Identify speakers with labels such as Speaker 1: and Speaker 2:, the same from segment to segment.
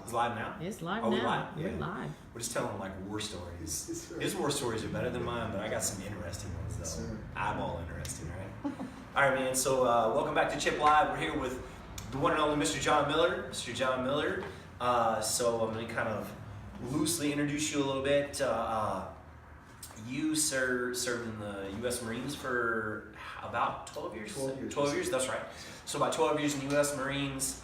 Speaker 1: It's live now?
Speaker 2: It's live
Speaker 1: Are we
Speaker 2: now.
Speaker 1: live?
Speaker 2: We're
Speaker 1: Yeah.
Speaker 2: live.
Speaker 1: We're just telling like war stories.
Speaker 3: Yes, sir.
Speaker 1: His war stories are better than mine, but I got some interesting ones though.
Speaker 3: Yes, sir.
Speaker 1: Eyeball interesting, right? All right, man. So welcome back to Chip Live. We're here with the one and only Mr. John Miller. Mr. John Miller. So I'm going to kind of loosely introduce you a little bit. You, sir, served in the U.S. Marines for about 12 years?
Speaker 3: 12 years.
Speaker 1: 12 years, that's right. So about 12 years in the U.S. Marines.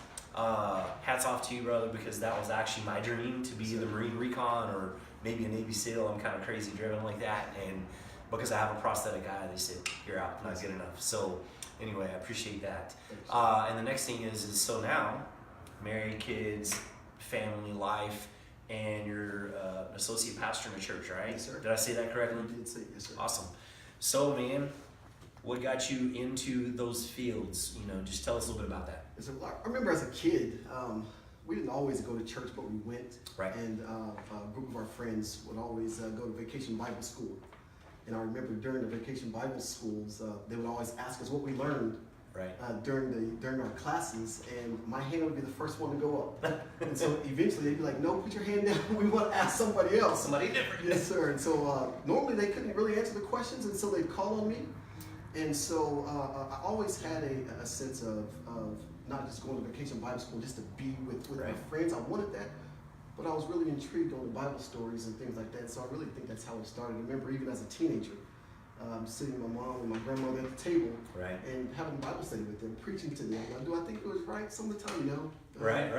Speaker 1: Hats off to you, brother, because that was actually my dream, to be the Marine Recon or maybe a Navy SEAL. I'm kind of crazy driven like that. And because I have a prosthetic eye, they said, you're out, not good enough. So anyway, I appreciate that. And the next thing is so now, married, kids, family, life, and you're an associate pastor in a church, right?
Speaker 3: Yes, sir.
Speaker 1: Did I say that correctly?
Speaker 3: You did say it, yes, sir.
Speaker 1: Awesome. So, man, what got you into those fields? You know, just tell us a little bit about that.
Speaker 3: Yes, sir. Well, I remember as a kid, we didn't always go to church, but we went.
Speaker 1: Right.
Speaker 3: And a group of our friends would always go to vacation Bible school. And I remember during the vacation Bible schools, they would always ask us what we learned during our classes, and my hand would be the first one to go up. And so eventually they'd be like, "No, put your hand down. We want to ask somebody else."
Speaker 1: Somebody different.
Speaker 3: Yes, sir. And so normally they couldn't really answer the questions, and so they'd call on me. And so I always had a sense of not just going to vacation Bible school, just to be with my friends. I wanted that, but I was really intrigued on the Bible stories and things like that. So I really think that's how it started. I remember even as a teenager, sitting with my mom and my grandmother at the table, and having Bible study with them, preaching to them. Now, do I think it was right? Some of the time, no.
Speaker 1: Right.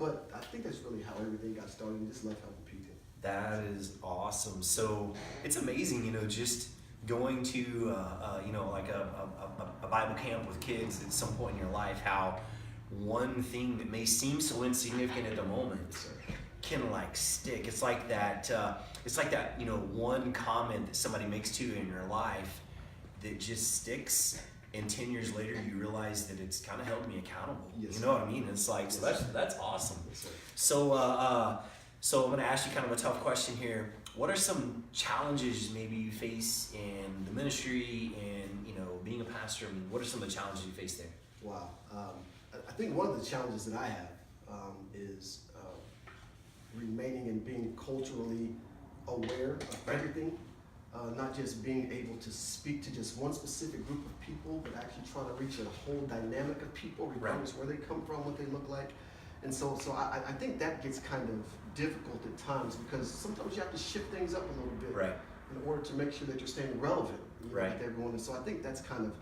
Speaker 3: But I think that's really how everything got started, and just love helping people.
Speaker 1: That is awesome. So it's amazing, you know, just going to, you know, like a Bible camp with kids at some point in your life, how one thing that may seem so insignificant at the moment can like stick. It's like that, you know, one comment that somebody makes to you in your life that just sticks, and 10 years later you realize that it's kind of held me accountable.
Speaker 3: Yes,
Speaker 1: you know what I mean? It's like, so that's awesome.
Speaker 3: Yes, sir.
Speaker 1: So I'm going to ask you kind of a tough question here. What are some challenges maybe you face in the ministry and, you know, being a pastor? I mean, what are some of the challenges you face there?
Speaker 3: Wow. I think one of the challenges that I have is remaining and being culturally aware of everything, not just being able to speak to just one specific group of people, but actually trying to reach a whole dynamic of people, regardless where they come from, what they look like. And so I think that gets kind of difficult at times, because sometimes you have to shift things up a little bit in order to make sure that you're staying relevant with everyone. And so I think that's kind of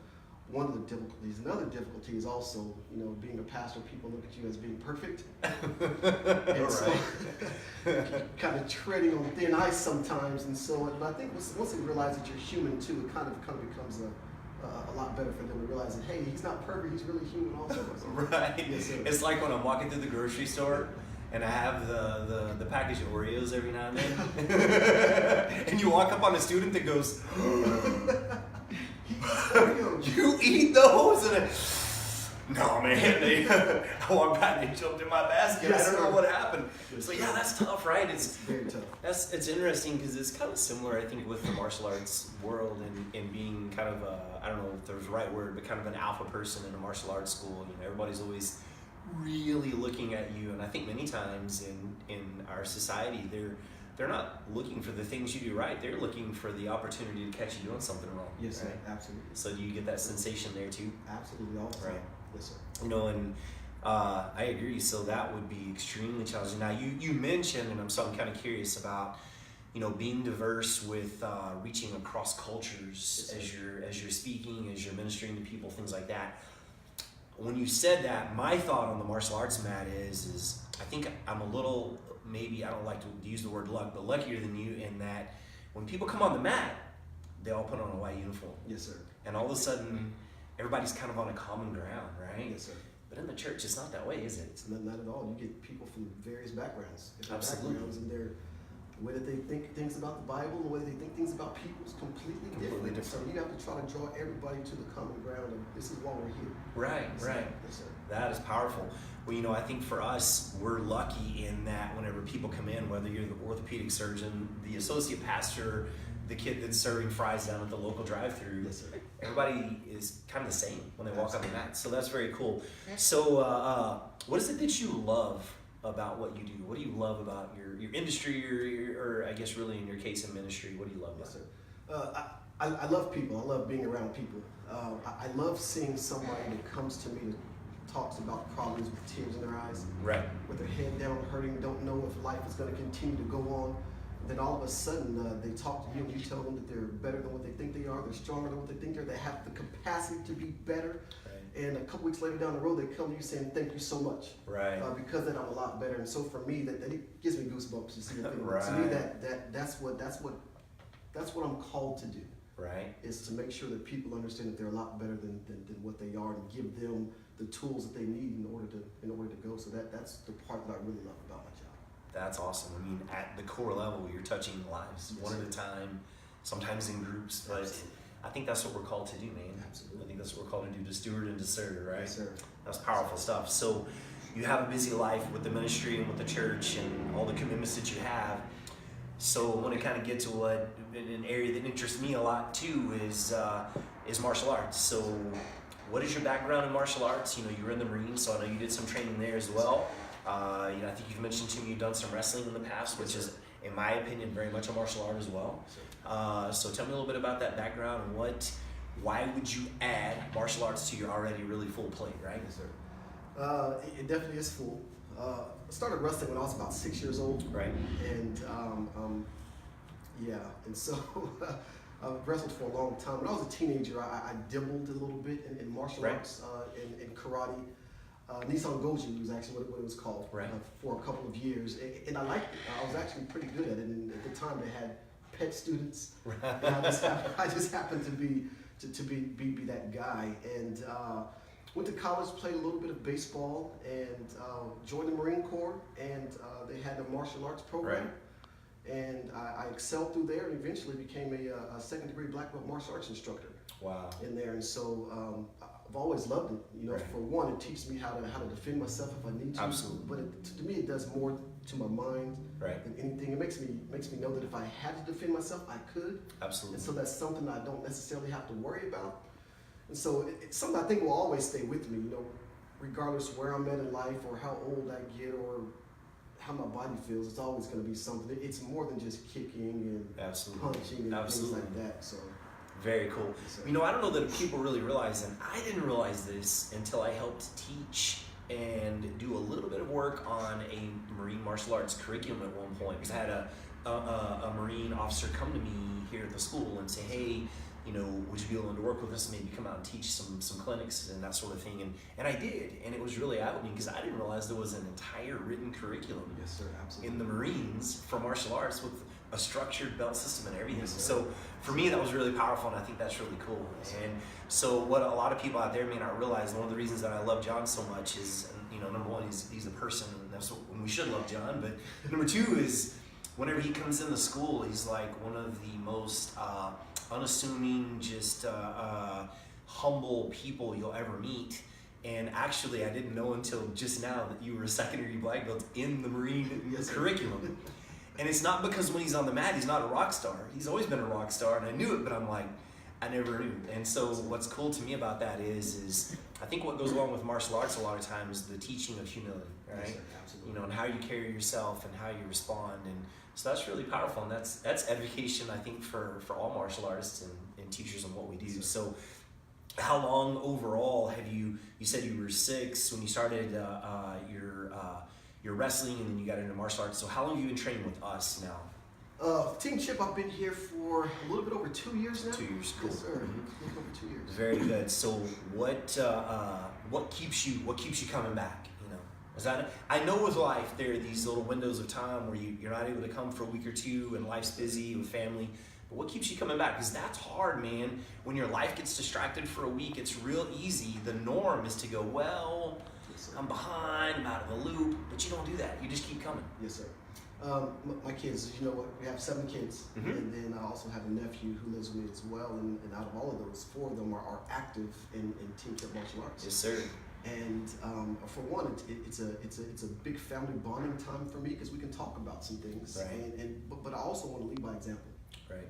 Speaker 3: one of the difficulties. Another difficulty is also, you know, being a pastor, people look at you as being perfect. And so kind of treading on thin ice sometimes. And so, but I think once they realize that you're human too, it kind of becomes a lot better for them to realize that, hey, he's not perfect, he's really human also.
Speaker 1: Right.
Speaker 3: Yes, sir.
Speaker 1: It's like when I'm walking through the grocery store and I have the package of Oreos every now and then. And you walk up on a student that goes, "You eat those?" And no, man. I walked by and they jumped in my basket.
Speaker 3: Yes,
Speaker 1: I don't know
Speaker 3: sir.
Speaker 1: what happened. So yeah, that's tough, right?
Speaker 3: It's very tough.
Speaker 1: It's interesting because it's kind of similar, I think, with the martial arts world and being kind of I don't know if there's the right word, but kind of an alpha person in a martial arts school. You know, everybody's always really looking at you, and I think many times in our society they're not looking for the things you do right. They're looking for the opportunity to catch you doing something wrong.
Speaker 3: Yes,
Speaker 1: right?
Speaker 3: sir. Absolutely.
Speaker 1: So do you get that sensation there too?
Speaker 3: Absolutely, all the time.
Speaker 1: Right.
Speaker 3: Yes, sir.
Speaker 1: You know, and I agree. So that would be extremely challenging. Now, you mentioned, and I'm kind of curious about, you know, being diverse with reaching across cultures as you're speaking, as you're ministering to people, things like that. When you said that, my thought on the martial arts mat is I think I'm a little, maybe I don't like to use the word luck, but luckier than you in that when people come on the mat, they all put on a white uniform.
Speaker 3: Yes, sir.
Speaker 1: And all of a sudden, everybody's kind of on a common ground, right?
Speaker 3: Yes, sir.
Speaker 1: But in the church, it's not that way, is it?
Speaker 3: It's not at all. You get people from various backgrounds. Different
Speaker 1: Absolutely.
Speaker 3: backgrounds, and the way that they think things about the Bible, the way they think things about people is completely different. So you have to try to draw everybody to the common ground, and this is why we're here.
Speaker 1: Right.
Speaker 3: Yes, sir.
Speaker 1: That is powerful. Well, you know, I think for us, we're lucky in that whenever people come in, whether you're the orthopedic surgeon, the associate pastor, the kid that's serving fries down at the local drive-thru,
Speaker 3: Yes, sir.
Speaker 1: everybody is kind of the same when they walk on the mat. So that's very cool. So what is it that you love about what you do? What do you love about your industry, or I guess really in your case in ministry? What do you love about
Speaker 3: Yes, sir. I love people. I love being around people. I love seeing somebody that comes to me that talks about problems with tears in their eyes,
Speaker 1: Right.
Speaker 3: with their head down, hurting, don't know if life is going to continue to go on. Then all of a sudden, they talk to you and you tell them that they're better than what they think they are, they're stronger than what they think they are, they have the capacity to be better.
Speaker 1: Right.
Speaker 3: And a couple weeks later down the road, they come to you saying, thank you so much.
Speaker 1: Right.
Speaker 3: Because then I'm a lot better. And so for me, that it gives me goosebumps to see the thing.
Speaker 1: Right.
Speaker 3: To me, that's what I'm called to do.
Speaker 1: Right.
Speaker 3: Is to make sure that people understand that they're a lot better than what they are, and give them the tools that they need in order to go. So that's the part that I really love about my job.
Speaker 1: That's awesome. I mean, at the core level, you're touching lives
Speaker 3: Yes,
Speaker 1: one
Speaker 3: sir.
Speaker 1: at a time, sometimes in groups, but
Speaker 3: Absolutely.
Speaker 1: I think that's what we're called to do, man.
Speaker 3: Absolutely.
Speaker 1: I think that's what we're called to do, to steward and to serve, right?
Speaker 3: Yes, sir.
Speaker 1: That's powerful stuff. So you have a busy life with the ministry and with the church and all the commitments that you have. So I want to kind of get to what an area that interests me a lot too is martial arts. So what is your background in martial arts? You know, you were in the Marines, so I know you did some training there as well. You know, I think you've mentioned to me you've done some wrestling in the past, which is, in my opinion, very much a martial art as well. So tell me a little bit about that background and why would you add martial arts to your already really full plate, right?
Speaker 3: Yes, sir. It definitely is full. I started wrestling when I was about 6 years old.
Speaker 1: Right.
Speaker 3: And and so I wrestled for a long time. When I was a teenager, I dabbled a little bit in martial
Speaker 1: Right.
Speaker 3: arts, in karate. Nissan Goju was actually what it was called,
Speaker 1: Right.
Speaker 3: For a couple of years. And I liked it. I was actually pretty good at it. And at the time, they had pet students. And I just happened to be that guy. And went to college, played a little bit of baseball, and joined the Marine Corps. And they had a martial arts program.
Speaker 1: Right.
Speaker 3: And I excelled through there, and eventually became a second-degree black belt martial arts instructor
Speaker 1: Wow.
Speaker 3: in there. And so I've always loved it. You know,
Speaker 1: Right.
Speaker 3: for one, it teaches me how to defend myself if I need to.
Speaker 1: Absolutely.
Speaker 3: But to me, it does more to my mind
Speaker 1: Right.
Speaker 3: than anything. It makes me know that if I had to defend myself, I could.
Speaker 1: Absolutely.
Speaker 3: And so that's something I don't necessarily have to worry about. And so it's something I think will always stay with me. You know, regardless where I'm at in life or how old I get or how my body feels, it's always going to be something. It's more than just kicking and
Speaker 1: Absolutely.
Speaker 3: punching and
Speaker 1: Absolutely.
Speaker 3: things like that. So,
Speaker 1: Very cool.
Speaker 3: so
Speaker 1: You know, I don't know that people really realize, and I didn't realize this until I helped teach and do a little bit of work on a Marine martial arts curriculum at one point. Because I had a Marine officer come to me here at the school and say, hey, you know, would you be willing to work with us, maybe come out and teach some clinics and that sort of thing? And I did, and it was really eye-opening because I didn't realize there was an entire written curriculum
Speaker 3: yes, sir, absolutely.
Speaker 1: in the Marines for martial arts with a structured belt system and everything.
Speaker 3: Yes, sir.
Speaker 1: So for me, that was really powerful, and I think that's really cool. And so what a lot of people out there may not realize, one of the reasons that I love John so much is, you know, number one, he's a person, and that's when we should love John. But number two is, whenever he comes into school, he's like one of the most unassuming, just humble people you'll ever meet. And actually, I didn't know until just now that you were a secondary black belt in the Marine
Speaker 3: Yes, sir.
Speaker 1: curriculum. And it's not because when he's on the mat, he's not a rock star. He's always been a rock star, and I knew it, but I'm like, I never knew. And so what's cool to me about that is I think what goes along with martial arts a lot of times is the teaching of humility, right?
Speaker 3: Yes, sir, absolutely.
Speaker 1: You know, and how you carry yourself and how you respond. And so that's really powerful, and that's education, I think, for all martial artists and teachers on what we do.
Speaker 3: Yes, sir.
Speaker 1: So how long overall have you said you were 6 when you started your wrestling, and then you got into martial arts. So how long have you been training with us now?
Speaker 3: Team Chip, I've been here for a little bit over 2 years now.
Speaker 1: 2 years, cool.
Speaker 3: Yes, sir.
Speaker 1: Mhm.
Speaker 3: A little over 2 years.
Speaker 1: Very good. So what keeps you coming back? You know, is that, I know with life there are these little windows of time where you're not able to come for a week or two, and life's busy with family. But what keeps you coming back? Because that's hard, man. When your life gets distracted for a week, it's real easy. The norm is to go, well,
Speaker 3: Yes, sir.
Speaker 1: I'm behind, I'm out of the loop, but you don't do that. You just keep coming.
Speaker 3: Yes, sir. My kids, you know what? We have 7 kids,
Speaker 1: Mhm.
Speaker 3: and then I also have a nephew who lives with me as well. And out of all of those, 4 of them are active in Team Chip martial arts.
Speaker 1: Yes, sir.
Speaker 3: And for one, it's a big family bonding time for me because we can talk about some things.
Speaker 1: Right.
Speaker 3: But I also want to lead by example.
Speaker 1: Right.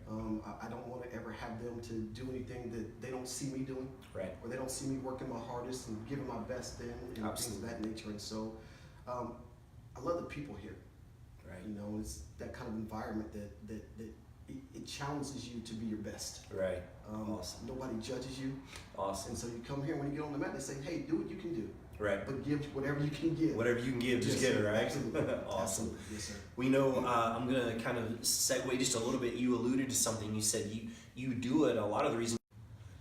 Speaker 3: I don't want to ever have them to do anything that they don't see me doing,
Speaker 1: Right.
Speaker 3: or they don't see me working my hardest and giving my best in, and things of
Speaker 1: Absolutely.
Speaker 3: that nature. And so I love the people here.
Speaker 1: Right.
Speaker 3: You know, it's that kind of environment that it challenges you to be your best.
Speaker 1: Right. Awesome.
Speaker 3: Nobody judges you.
Speaker 1: Awesome.
Speaker 3: And so you come here, when you get on the mat, they say, hey, do what you can do.
Speaker 1: Right.
Speaker 3: But give whatever you can give.
Speaker 1: Whatever you can give, just
Speaker 3: Yes,
Speaker 1: give it,
Speaker 3: sir.
Speaker 1: right?
Speaker 3: Absolutely.
Speaker 1: Awesome.
Speaker 3: Absolutely. Yes, sir.
Speaker 1: We know, I'm going to kind of segue just a little bit. You alluded to something. You said you do it. A lot of the reason.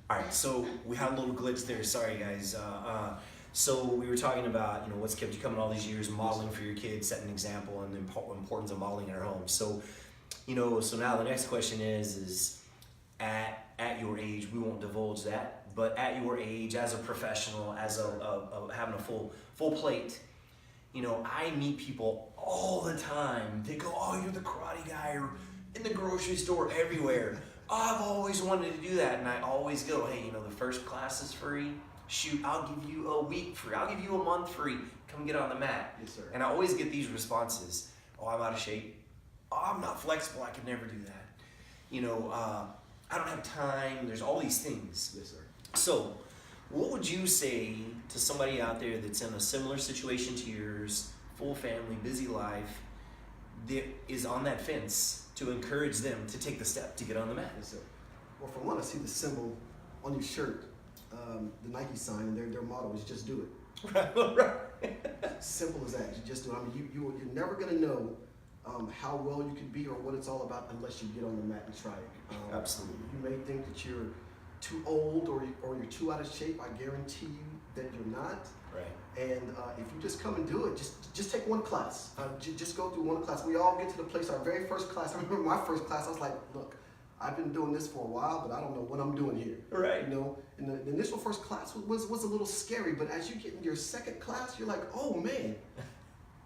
Speaker 1: All right, so we had a little glitch there. Sorry, guys. So we were talking about, you know, what's kept you coming all these years, modeling for your kids, setting an example, and the importance of modeling in our home. So, you know, so now the next question is at your age, we won't divulge that, but at your age, as a professional, as having a full plate, you know, I meet people all the time. They go, oh, you're the karate guy, or in the grocery store, everywhere. Oh, I've always wanted to do that. And I always go, hey, you know, the first class is free. Shoot, I'll give you a week free. I'll give you a month free. Come get on the mat.
Speaker 3: Yes, sir.
Speaker 1: And I always get these responses. Oh, I'm out of shape. Oh, I'm not flexible. I could never do that. You know, I don't have time. There's all these things.
Speaker 3: Yes, sir.
Speaker 1: So, what would you say to somebody out there that's in a similar situation to yours, full family, busy life, that is on that fence, to encourage them to take the step to get on the mat?
Speaker 3: Yes, sir. Well, for one, I see the symbol on your shirt, the Nike sign, and their motto is just do it.
Speaker 1: Right.
Speaker 3: Simple as that. You just do it. I mean, you're never going to know how well you can be or what it's all about unless you get on the mat and try it.
Speaker 1: Absolutely.
Speaker 3: You may think that you're too old or you're too out of shape. I guarantee you that you're not.
Speaker 1: Right.
Speaker 3: And if you just come and do it, just take one class. Just go through one class. We all get to the place, our very first class. I remember my first class, I was like, look, I've been doing this for a while, but I don't know what I'm doing here.
Speaker 1: Right.
Speaker 3: You know, and the initial first class was a little scary, but as you get in your second class, you're like, oh man,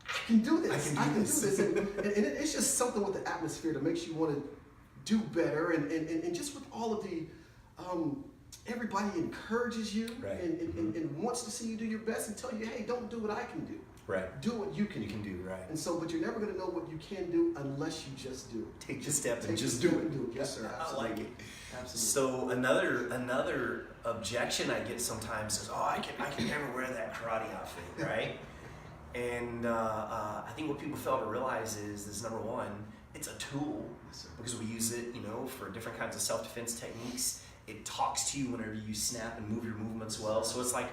Speaker 3: I can do this. I can do this. And it's just something with the atmosphere that makes you want to do better. And just with all of the, everybody encourages you,
Speaker 1: right.
Speaker 3: and wants to see you do your best and tell you, hey, don't do what I can do.
Speaker 1: Right.
Speaker 3: Do what you can
Speaker 1: do, right.
Speaker 3: And so, but you're never going to know what you can do unless you just do it.
Speaker 1: Take the step and just
Speaker 3: do
Speaker 1: do
Speaker 3: it.
Speaker 1: it.
Speaker 3: Do it. Yes, sir. Absolutely.
Speaker 1: I like it.
Speaker 3: Absolutely.
Speaker 1: So another objection I get sometimes is, oh, I can never wear that karate outfit, right? And I think what people fail to realize is number one, it's a tool,
Speaker 3: Yes, sir.
Speaker 1: because we use it, you know, for different kinds of self-defense techniques. It talks to you whenever you snap and move your movements well. So it's like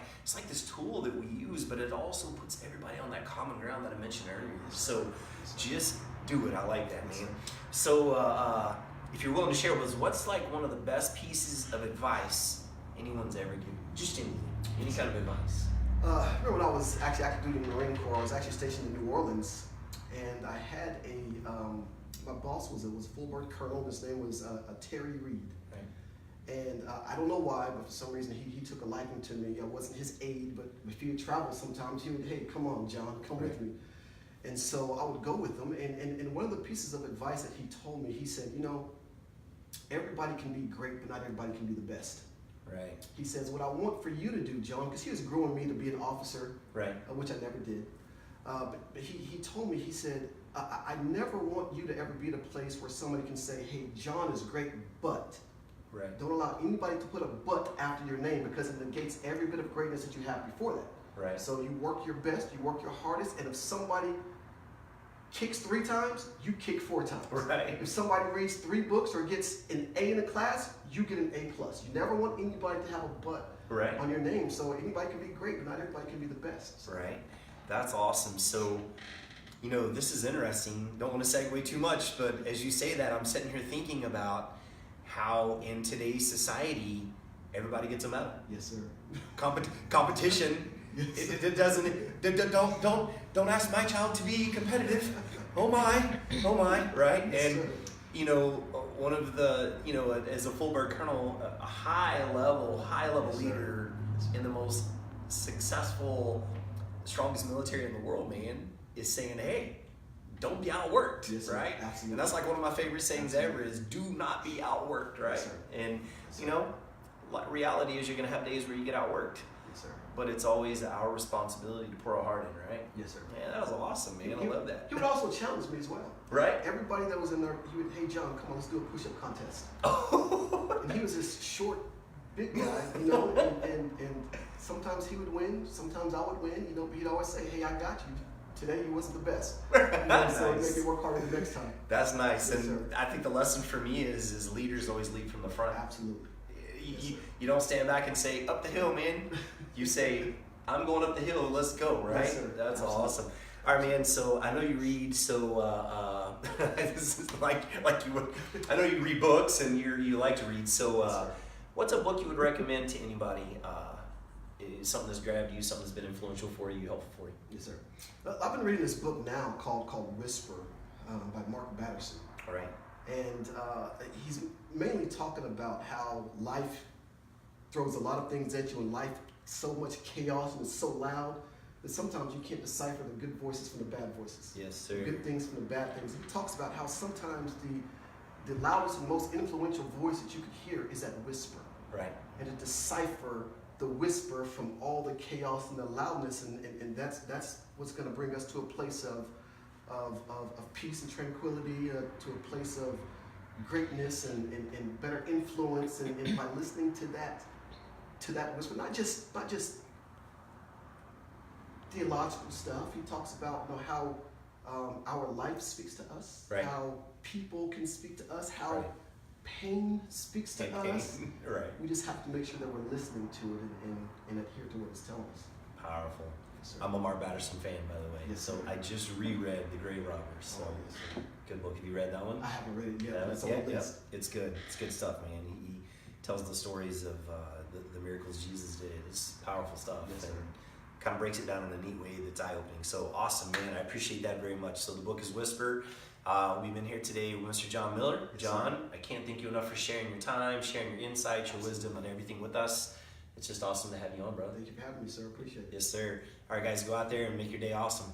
Speaker 1: this tool that we use, but it also puts everybody on that common ground that I mentioned earlier. So just do it. I like that, man. So if you're willing to share with us, what's like one of the best pieces of advice anyone's ever given? Just anything, any kind of advice.
Speaker 3: Remember when I was actually active duty in the Marine Corps, I was actually stationed in New Orleans, and I had my boss was a full-bird colonel. His name was Terry Reed. And I don't know why, but for some reason he took a liking to me. I wasn't his aide, but if he would travel sometimes, he would, hey, come on, John, come with me. And so I would go with him. And one of the pieces of advice that he told me, he said, you know, everybody can be great, but not everybody can be the best.
Speaker 1: Right.
Speaker 3: He says, what I want for you to do, John, because he was growing me to be an officer,
Speaker 1: right,
Speaker 3: which I never did. But he told me, he said, I never want you to ever be at a place where somebody can say, hey, John is great, but.
Speaker 1: Right.
Speaker 3: Don't allow anybody to put a but after your name, because it negates every bit of greatness that you have before that.
Speaker 1: Right.
Speaker 3: So you work your best, you work your hardest, and if somebody kicks 3 times, you kick 4 times.
Speaker 1: Right.
Speaker 3: If somebody reads 3 books or gets an A in a class, you get an A+. You never want anybody to have a but
Speaker 1: right.
Speaker 3: on your name. So anybody can be great, but not everybody can be the best. So.
Speaker 1: Right. That's awesome. So, you know, this is interesting. Don't want to segue too much, but as you say that, I'm sitting here thinking about how in today's society, everybody gets a medal.
Speaker 3: Yes, sir.
Speaker 1: Competition.
Speaker 3: Yes.
Speaker 1: It doesn't. Don't ask my child to be competitive. Oh my. Right.
Speaker 3: Yes,
Speaker 1: and
Speaker 3: sir.
Speaker 1: you know, one of the, you know, as a full-bird colonel, a high level
Speaker 3: Yes,
Speaker 1: leader in the most successful, strongest military in the world, man, is saying, hey, don't be outworked,
Speaker 3: Yes, sir.
Speaker 1: right?
Speaker 3: Absolutely.
Speaker 1: And that's like one of my favorite sayings ever is do not be outworked, right?
Speaker 3: Yes, sir.
Speaker 1: And
Speaker 3: Yes,
Speaker 1: you know, reality is you're gonna have days where you get outworked,
Speaker 3: Yes, sir.
Speaker 1: but it's always our responsibility to pour our heart in, right?
Speaker 3: Yes, sir.
Speaker 1: Man, that was awesome, man. I love that.
Speaker 3: He would also challenge me as well.
Speaker 1: Right?
Speaker 3: Everybody that was in there, he would, hey John, come on, let's do a push-up contest. And he was this short, big guy, you know, and sometimes he would win, sometimes I would win, you know, but he'd always say, hey, I got you. today you wasn't the best. So
Speaker 1: Nice.
Speaker 3: make it work harder the next time.
Speaker 1: That's nice.
Speaker 3: Yes,
Speaker 1: And
Speaker 3: sir.
Speaker 1: I think the lesson for me is leaders always lead from the front.
Speaker 3: Absolutely. Yes,
Speaker 1: You,
Speaker 3: sir.
Speaker 1: you don't stand back and say, up the hill, man. You say, I'm going up the hill, let's go, right?
Speaker 3: Yes, sir.
Speaker 1: That's
Speaker 3: Absolutely.
Speaker 1: awesome. All right, man, so I know you read, so this is like you would, I know you read books and you like to read, so
Speaker 3: Yes, sir.
Speaker 1: what's a book you would recommend to anybody? Is something that's grabbed you, something that's been influential for you, helpful for you?
Speaker 3: Yes, sir. I've been reading this book now called Whisper by Mark Batterson.
Speaker 1: All right.
Speaker 3: And he's mainly talking about how life throws a lot of things at you, and life so much chaos and it's so loud that sometimes you can't decipher the good voices from the bad voices.
Speaker 1: Yes,
Speaker 3: The
Speaker 1: sir.
Speaker 3: good things from the bad things. He talks about how sometimes the loudest and most influential voice that you could hear is that whisper.
Speaker 1: Right.
Speaker 3: And to decipher the whisper from all the chaos and the loudness, and that's what's going to bring us to a place of peace and tranquility, to a place of greatness and better influence, and by listening to that whisper, not just theological stuff. He talks about how our life speaks to us,
Speaker 1: Right.
Speaker 3: how people can speak to us, how
Speaker 1: Right.
Speaker 3: pain speaks to us.
Speaker 1: Right.
Speaker 3: We just have to make sure that we're listening to it and adhere to what it's telling us.
Speaker 1: Powerful.
Speaker 3: Yes, sir.
Speaker 1: I'm a Mark Batterson fan, by the way.
Speaker 3: Yes,
Speaker 1: so
Speaker 3: sir.
Speaker 1: I just reread The Grave Robbers. So
Speaker 3: Oh, yes, sir.
Speaker 1: good book. Have you read that one?
Speaker 3: I haven't read it yet, but it's on
Speaker 1: yeah,
Speaker 3: the
Speaker 1: yeah.
Speaker 3: list.
Speaker 1: It's good. It's good stuff, man. He tells the stories of the miracles Jesus did. It's powerful stuff.
Speaker 3: Yes, sir.
Speaker 1: And kind of breaks it down in a neat way that's eye-opening. So awesome, man. I appreciate that very much. So the book is Whisper. We've been here today with Mr. John Miller.
Speaker 3: Yes,
Speaker 1: John, I can't thank you enough for sharing your time, sharing your insights, your wisdom, and everything with us. It's just awesome to have you on, brother.
Speaker 3: Thank you for having me, sir. Appreciate it.
Speaker 1: Yes, sir. All right, guys, go out there and make your day awesome.